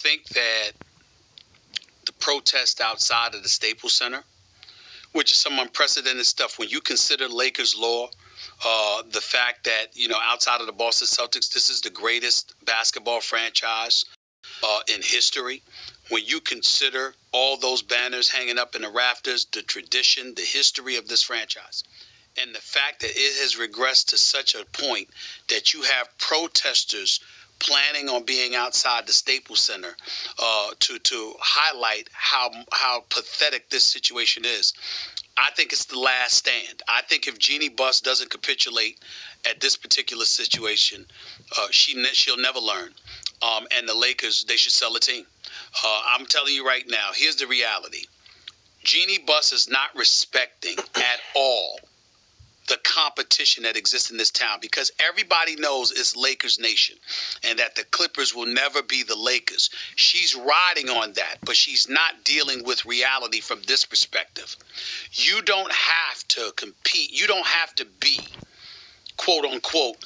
think that the protest outside of the Staples Center, which is some unprecedented stuff when you consider Lakers law, the fact that, outside of the Boston Celtics, this is the greatest basketball franchise in history. When you consider all those banners hanging up in the rafters, the tradition, the history of this franchise, and the fact that it has regressed to such a point that you have protesters planning on being outside the Staples Center to highlight how pathetic this situation is. I think it's the last stand. I think if Jeannie Buss doesn't capitulate at this particular situation, she'll never learn. And the Lakers, they should sell a team. I'm telling you right now, here's the reality. Jeannie Buss is not respecting at all the competition that exists in this town, because everybody knows it's Lakers Nation and that the Clippers will never be the Lakers. She's riding on that, but she's not dealing with reality from this perspective. You don't have to compete. You don't have to be, quote unquote,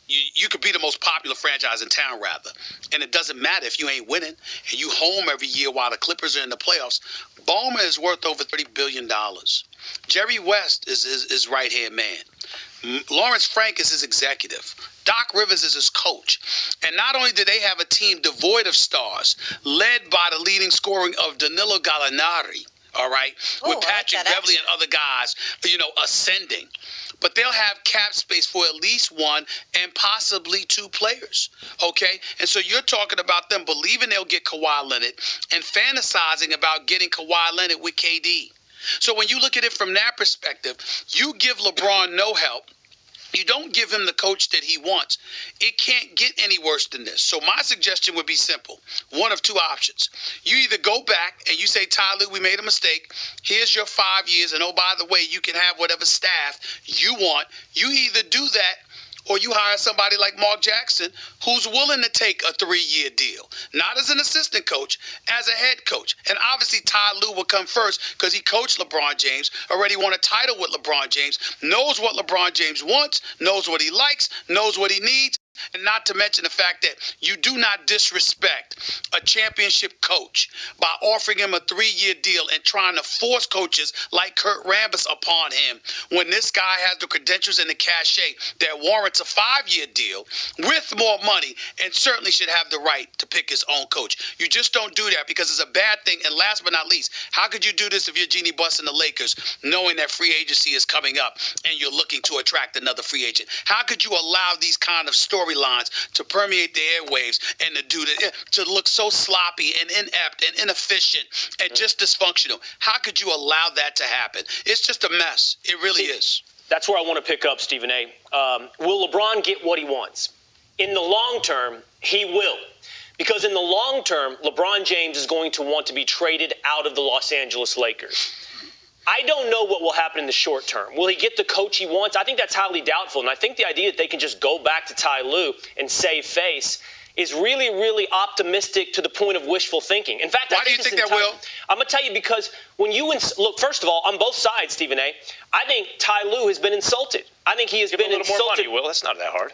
you could be the most popular franchise in town, rather, and it doesn't matter if you ain't winning and you home every year while the Clippers are in the playoffs. Ballmer is worth over $30 billion. Jerry West is his right-hand man. Lawrence Frank is his executive. Doc Rivers is his coach. And not only do they have a team devoid of stars, led by the leading scorer of Danilo Gallinari, all right, with Patrick Beverly and other guys, ascending. But they'll have cap space for at least one and possibly two players, okay? And so you're talking about them believing they'll get Kawhi Leonard and fantasizing about getting Kawhi Leonard with KD. So when you look at it from that perspective, you give LeBron no help. You don't give him the coach that he wants. It can't get any worse than this. So my suggestion would be simple. One of two options. You either go back and you say, Ty Lue, we made a mistake. Here's your 5 years. And, oh, by the way, you can have whatever staff you want. You either do that or you hire somebody like Mark Jackson who's willing to take a 3-year deal. Not as an assistant coach, as a head coach. And obviously Ty Lue will come first because he coached LeBron James, already won a title with LeBron James, knows what LeBron James wants, knows what he likes, knows what he needs. And not to mention the fact that you do not disrespect a championship coach by offering him a 3-year deal and trying to force coaches like Kurt Rambis upon him when this guy has the credentials and the cachet that warrants a 5-year deal with more money and certainly should have the right to pick his own coach. You just don't do that because it's a bad thing. And last but not least, how could you do this if you're Jeannie Buss and the Lakers, knowing that free agency is coming up and you're looking to attract another free agent? How could you allow these kind of storylines to permeate the airwaves and to look so sloppy and inept and inefficient and just dysfunctional? How could you allow that to happen? It's just a mess. It really is. That's where I want to pick up, Stephen A. Will LeBron get what he wants? In the long term, he will. Because in the long term, LeBron James is going to want to be traded out of the Los Angeles Lakers. I don't know what will happen in the short term. Will he get the coach he wants? I think that's highly doubtful. And I think the idea that they can just go back to Ty Lue and save face is really, really optimistic to the point of wishful thinking. In fact, why do you think that will? I'm going to tell you because when you look, first of all, on both sides, Stephen A., I think Ty Lue has been insulted. I think he has been insulted. Give a little more money, Will. That's not that hard.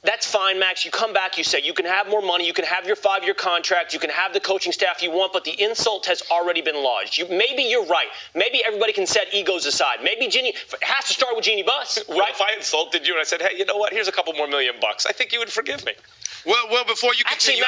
That's fine, Max. You come back, you say you can have more money, you can have your 5-year contract, you can have the coaching staff you want, but the insult has already been lodged. Maybe you're right. Maybe everybody can set egos aside. Maybe Jeannie has to start with Jeannie Buss. Well, right? If I insulted you and I said, hey, you know what? Here's a couple more $1 million, I think you would forgive me. Well, before you continue,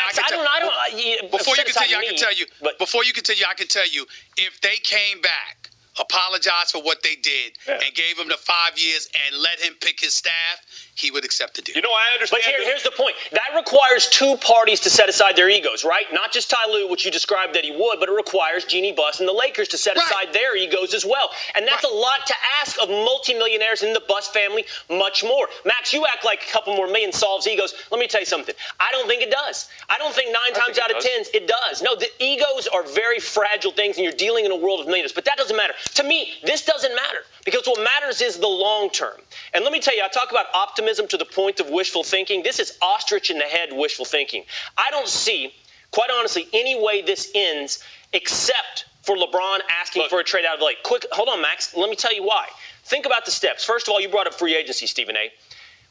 Before you continue, I can tell you, if they came back, apologized for what they did, and gave him the 5 years and let him pick his staff, he would accept the deal. You know, I understand. But here's the point. That requires two parties to set aside their egos, right? Not just Ty Lue, which you described that he would, but it requires Jeannie Buss and the Lakers to set aside their egos as well. And that's a lot to ask of multimillionaires in the Buss family, much more. Max, you act like a couple more million solves egos. Let me tell you something. I don't think it does. I don't think 9 times out of 10 it does. No, the egos are very fragile things, and you're dealing in a world of millionaires. But that doesn't matter. To me, this doesn't matter because what matters is the long term. And let me tell you, I talk about optimism to the point of wishful thinking. This is ostrich in the head wishful thinking. I don't see, quite honestly, any way this ends except for LeBron asking for a trade out of the Lake. Quick, hold on, Max. Let me tell you why. Think about the steps. First of all, you brought up free agency, Stephen A.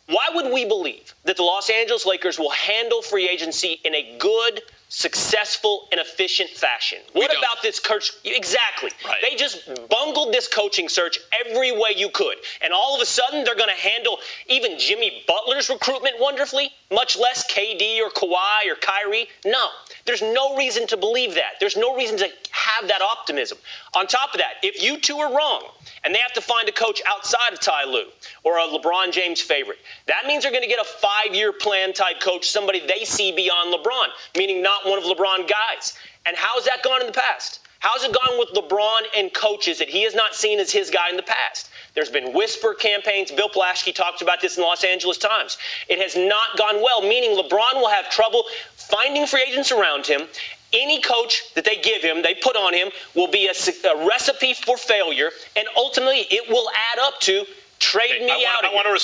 Why would we believe that the Los Angeles Lakers will handle free agency in a good, successful, and efficient fashion? What about this coach? Exactly. Right. They just bungled this coaching search every way you could. And all of a sudden, they're going to handle even Jimmy Butler's recruitment wonderfully, much less KD or Kawhi or Kyrie. No, there's no reason to believe that. There's no reason to have that optimism. On top of that, if you two are wrong and they have to find a coach outside of Ty Lue or a LeBron James favorite, that means they're going to get a 5-year plan type coach, somebody they see beyond LeBron, meaning not one of LeBron guys. And how's that gone in the past? How's it gone with LeBron and coaches that he has not seen as his guy in the past? There's been whisper campaigns. Bill Plaschke talked about this in the Los Angeles Times. It has not gone well, meaning LeBron will have trouble finding free agents around him. Any coach that they give him, they put on him, will be a recipe for failure, and ultimately it will add up to trade me out of here.